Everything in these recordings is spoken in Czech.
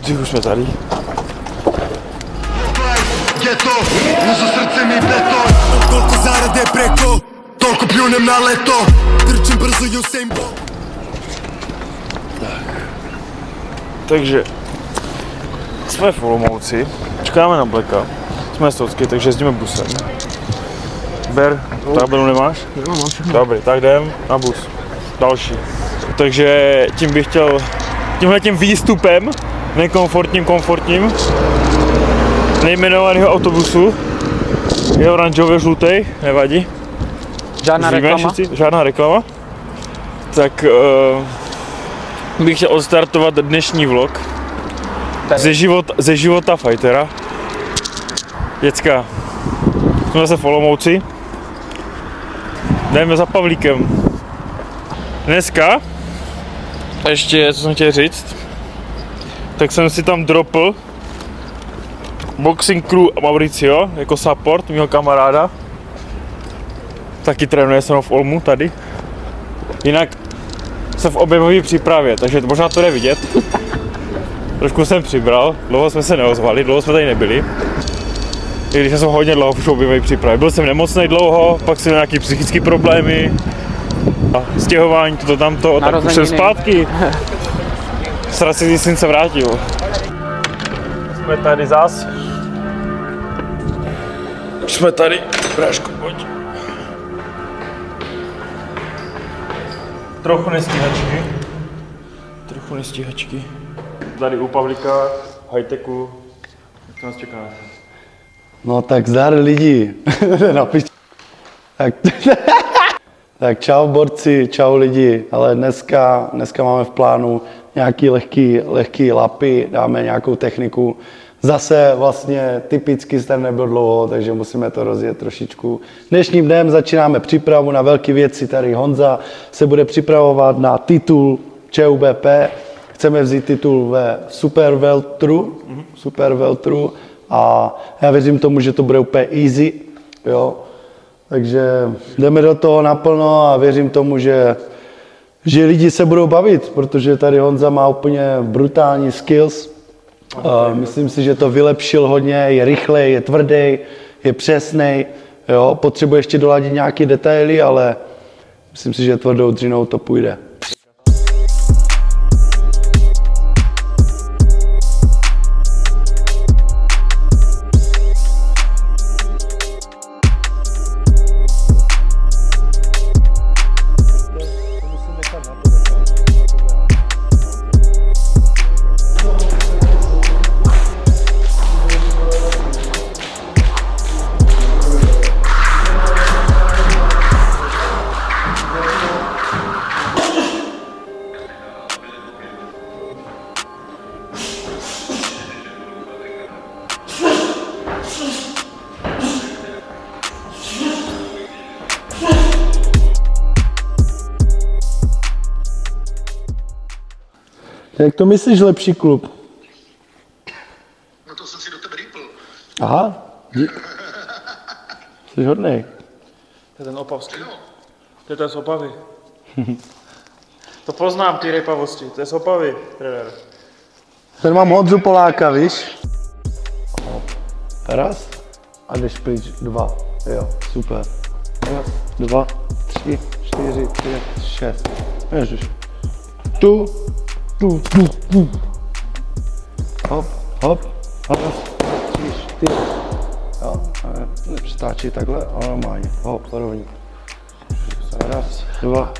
Ty už jsme tady. Geto, uzo srdce mi beton. Koliko zarade preko, toliko pljunem na leto. Trčim brzo Usain Bolt. Takže jsme v Olomouci, čekáme na Blacka, jsme Stocky, takže jezdíme busem. Ber, tabelu nemáš? Nemám, mám všechno. Dobrý, tak jdem na bus. Další. Takže tím bych chtěl, tímhletím výstupem, komfortním, nejmenovaného autobusu, je oranžově žlutý, nevadí. Žádná reklama? Žádná reklama. Tak bych chtěl odstartovat dnešní vlog ze života fightera. Děcka, jsme zase v Olomouci. Jdeme za Pavlíkem. Dneska, ještě co jsem chtěl říct, tak jsem si tam dropl Boxing Crew Mauricio jako support mýho kamaráda. Taky trénuje se mnou v Olmu tady. Jinak jsem v objevové přípravě, takže možná to jde vidět. Trošku jsem přibral, dlouho jsme se neozvali, dlouho jsme tady nebyli. I když jsem hodně dlouho v objevové přípravě. Byl jsem nemocný dlouho, pak jsem měl nějaké psychické problémy. A stěhování, toto tamto, tak už jsem zpátky. Ztracený syn se vrátil. Jsme tady zas. Už jsme tady, brášku, pojď. Trochu nestíhačky. Tady u Pavlíka, high-techu. Jak to nás čeká? No tak zdar lidi. Napiš. Tak čau borci, čau lidi, ale dneska máme v plánu nějaký lehký lapy, dáme nějakou techniku. Zase vlastně typicky jste nebyl dlouho, takže musíme to rozjet trošičku. Dnešním dnem začínáme přípravu na velké věci, tady Honza se bude připravovat na titul ČUBP. Chceme vzít titul ve Super Welteru a já věřím tomu, že to bude úplně easy, jo. Takže jdeme do toho naplno a věřím tomu, že lidi se budou bavit, protože tady Honza má úplně brutální skills. Myslím si, že to vylepšil hodně, je rychlej, je tvrdý, je přesnej. Jo, potřebuje ještě doladit nějaké detaily, ale myslím si, že tvrdou dřinou to půjde. Jak to myslíš, lepší klub? No to jsem si do tebe rýpl. Aha, jsi hodnej. To je ten Opavský. To je ten z Opavy. To poznám, ty rejpavosti, to je z Opavy, trenér. Ten mám Honzu Poláka, víš? Raz a jdeš pryč, 2. Jo, super. 1, 2, 3, 4, 5, 6. Ježiš. Tu. Hop. 1, 3, 4. Jo, nepřestáčí takhle, ale normálně. Hop, rovně. 1, 2.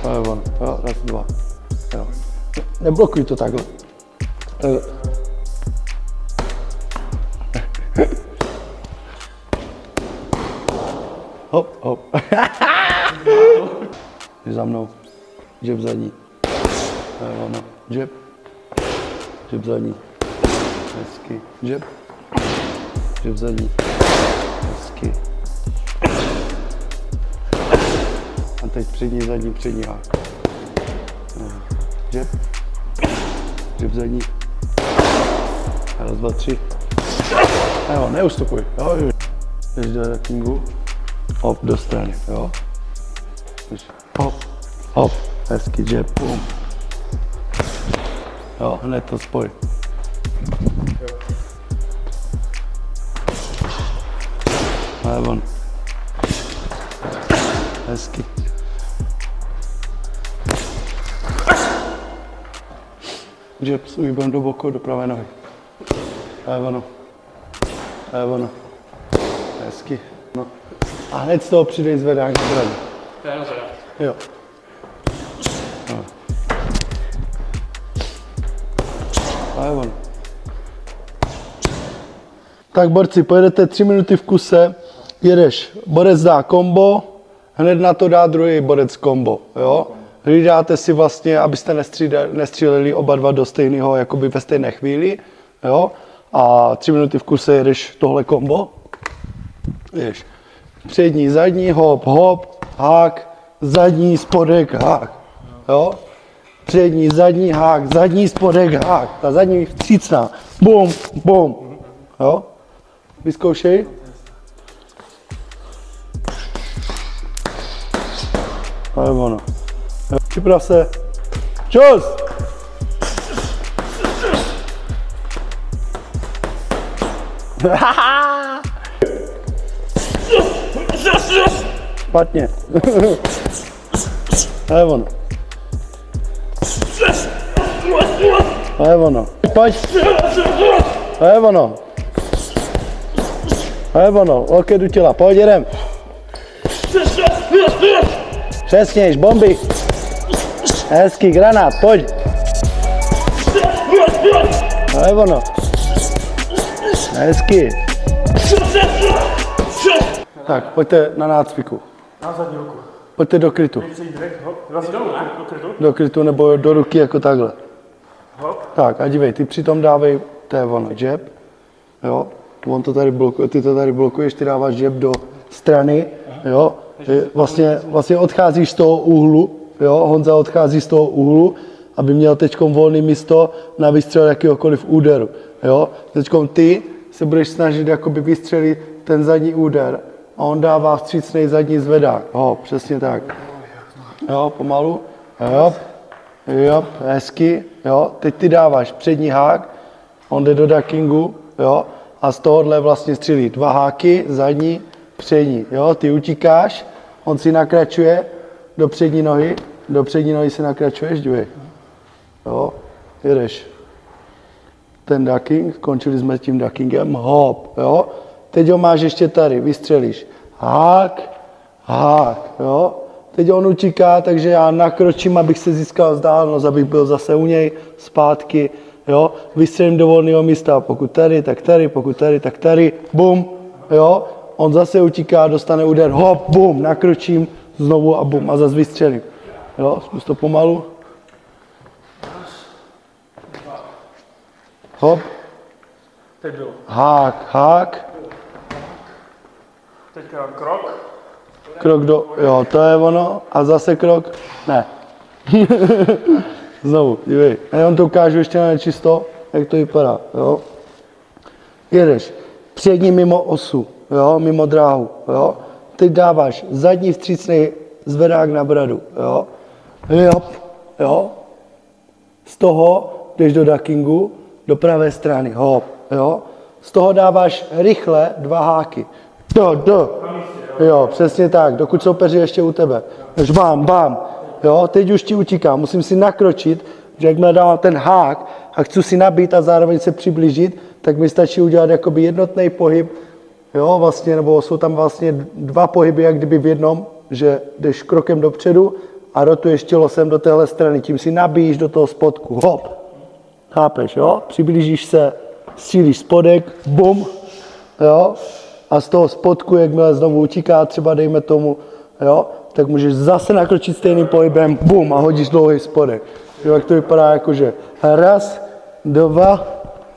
Jo, 1, 2. Jo. Neblokuj to takhle. Hop. Jdi za mnou. Jab zadní. Ono. Jab zadní. Hezky. Jab zadní. Hezky. A teď přední hák. Jab zadní. 1, 2, 3. Jo, neustupuj. Jo. Jdeš do kingu. Hop, do strany, jo. Hop. Hezky jab, bum. Jo, hned to spoj. To je on. Hezky. Jab s úhybem do boku, do pravé nohy. To je ono. To je ono. Hezky. No. A hned z toho přidej zvedák na bradu. To je jenom zvedák. Jo. No. To je ono. Tak borci, pojedete 3 minuty v kuse, jedeš borec dá kombo, hned na to dá druhý borec kombo, jo. Hlídáte si vlastně, abyste nestříleli oba dva do stejného, jakoby ve stejné chvíli, jo. A 3 minuty v kuse jedeš tohle kombo, jedeš přední, zadní, hop, hop, hák, zadní, spodek, hák, jo. Přední, zadní, hák, zadní, spodek, hák, ta zadní vstřícná, bum, bum, jo. Vyzkoušej. To je ono. Připrav se. Čus! Špatně. To je ono. To je ono. Pojď. To je ono. To je ono. Loket do těla. Pojď, jedem. Přesnějš, bomby. Hezký, granát, pojď. To je ono. Hezký. Tak, pojďte na nácviku. Na zadní ruku. Pojďte do krytu. Do krytu nebo do ruky jako takhle. Tak a dívej, ty přitom dávej, to je ono, jab. Jo, on to tady blokuje, ty to tady blokuješ, ty dáváš jab do strany, jo. Vlastně odcházíš z toho úhlu, jo, Honza odchází z toho úhlu, aby měl teďkom volné místo na výstřel jakéhokoliv úderu, jo. Teďkom ty se budeš snažit jakoby vystřelit ten zadní úder a on dává vstřícnej zadní zvedák, přesně tak. Jo, pomalu, jo, hezky, jo, teď ty dáváš přední hák, on jde do duckingu, jo, a z tohohle vlastně střílí 2 háky, zadní, přední, jo, ty utíkáš, on si nakračuje do přední nohy si nakračuješ, dívej, jo, jedeš. Ten ducking, končili jsme tím duckingem, hop, jo, teď ho máš ještě tady, vystřelíš, hák, jo, teď on utíká, takže já nakročím, abych se získal vzdálenost, abych byl zase u něj, zpátky, jo, vystřelím do volného místa, pokud tady, tak tady, pokud tady, tak tady, bum, jo, on zase utíká, dostane úder, hop, bum, nakročím, znovu a bum, a zase vystřelím, jo, zkus to pomalu, hop, hák, Teďka krok. krok do, jo, to je ono, a zase krok, ne. Znovu, dívej, a já vám to ukážu ještě na nečisto, jak to vypadá, jo. Jedeš přední mimo osu, jo, mimo dráhu, jo. Teď dáváš zadní vstřícný zvedák na bradu, jo. Jo. Z toho jdeš do duckingu, do pravé strany, hop, jo. Z toho dáváš rychle 2 háky. Jo, přesně tak, dokud soupeři ještě u tebe. Až bám, jo, teď už ti utíká, musím si nakročit, že jakmile dávám ten hák a chci si nabít a zároveň se přiblížit, tak mi stačí udělat jakoby jednotný pohyb, jo, vlastně, nebo jsou tam vlastně 2 pohyby, jak kdyby v jednom, že jdeš krokem dopředu a rotuješ tělo sem do téhle strany, tím si nabíjíš do toho spodku, hop, chápeš, jo, přiblížíš se, střílíš spodek, bum, jo, a z toho spodku, jakmile znovu utíká, třeba dejme tomu, jo, tak můžeš zase nakročit stejným pohybem, bum, a hodíš dlouhý spodek. Jo, jak to vypadá jakože 1, 2,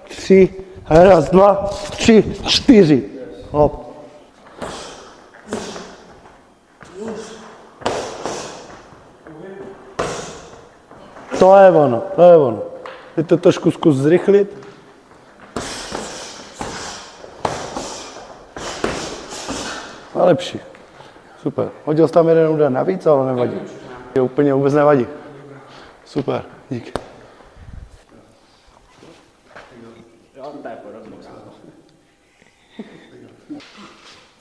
3, 1, 2, 3, 4. Hop. To je ono. Teď to trošku zkus zrychlit. A lepší. Super. Hodil jsi tam jeden úder navíc, ale nevadí. Je úplně vůbec nevadí. Super, díky.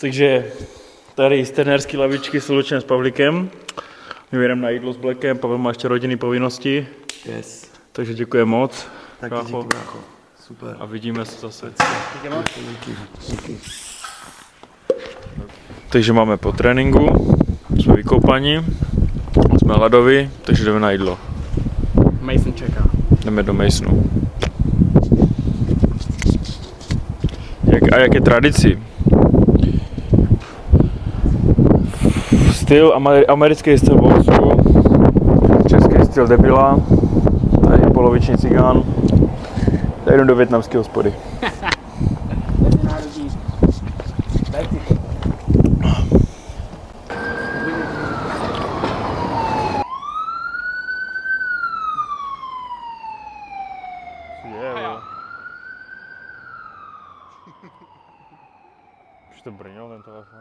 Takže tady z trenérské lavičky společně s Pavlíkem. My jdeme na jídlo s Blackem, Pavel má ještě rodinný povinnosti. Yes. Takže děkuji moc. Taky Kácho. díky, brácho. Super. A vidíme se zase. Díky. Takže máme po tréninku, jsme vykoupaní, jsme hladoví, takže jdeme na jídlo. Mason čeká. Jdeme do Masonu. Jak je tradicí? Styl, americký styl boxu, český styl debila, tady poloviční cigán, tady jdu do vietnamské hospody. Už to brňol ten telefon.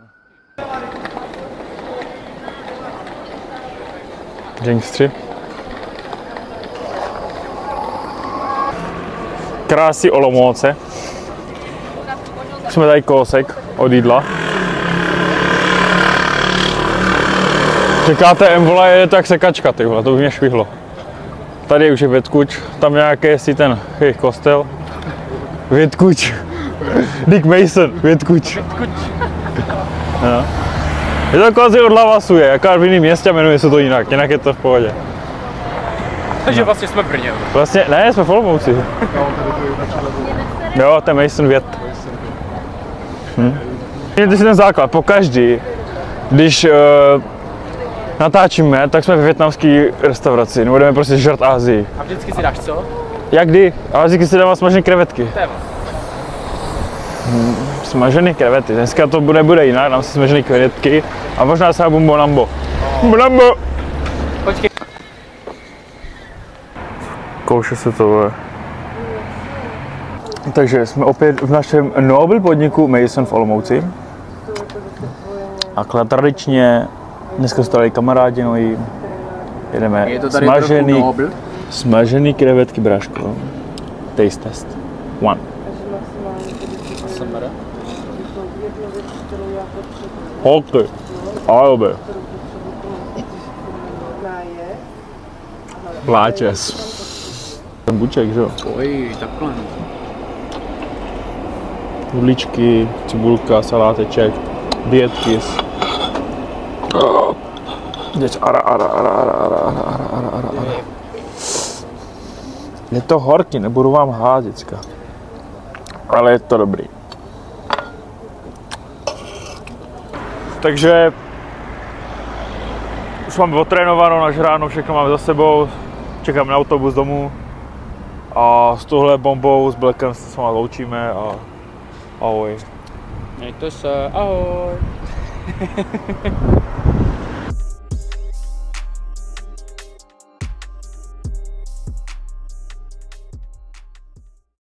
Jinx 3. Krásy Olomouce. Jsme tady kousek od jídla. Čekáte Emvola, je to jak sekačka, ty vole, to by mě švihlo. Tady už je Větkuč, tam nějaký si ten jejich kostel. Větkuč. Dick Mason, Větkuč. No. Je to kvázi od Lavasuje, jako v jiném městě, jmenuje se to jinak je to v pohodě. Takže vlastně jsme v Brně. Vlastně, ne, jsme v Olomouci. Jo, to je Mason Vět. Mějte si ten základ, pokaždý, když natáčíme, tak jsme ve vietnamské restauraci, nebo jdeme prostě žrat Asii. A vždycky si dáš co? Jak kdy? Ale vždycky si dávám smažené krevetky. Smažené krevety. Dneska to nebude jinak, dám si smažené krevetky a možná se bumbo nambo. Bumbo! Počkej. Kouše se to. Takže jsme opět v našem Nobel podniku Mason v Olomouci. A tradičně dneska jsou tady kamarádi moji. Jedeme Je to tady trochu Nobel? smažený krevetky, bráško. Taste test. One. OK. Albe. Vláčes. Ten buček, že jo? Oj, takhle. Hudličky, cibulka, saláteček, dietkis. Je to horký, nebudu vám házet, ale je to dobrý. Takže už máme otrénováno, nažráno, všechno máme za sebou, čekám na autobus domů a s tohle bombou s Blackem se s váma loučíme a ahoj. Mějte se, ahoj.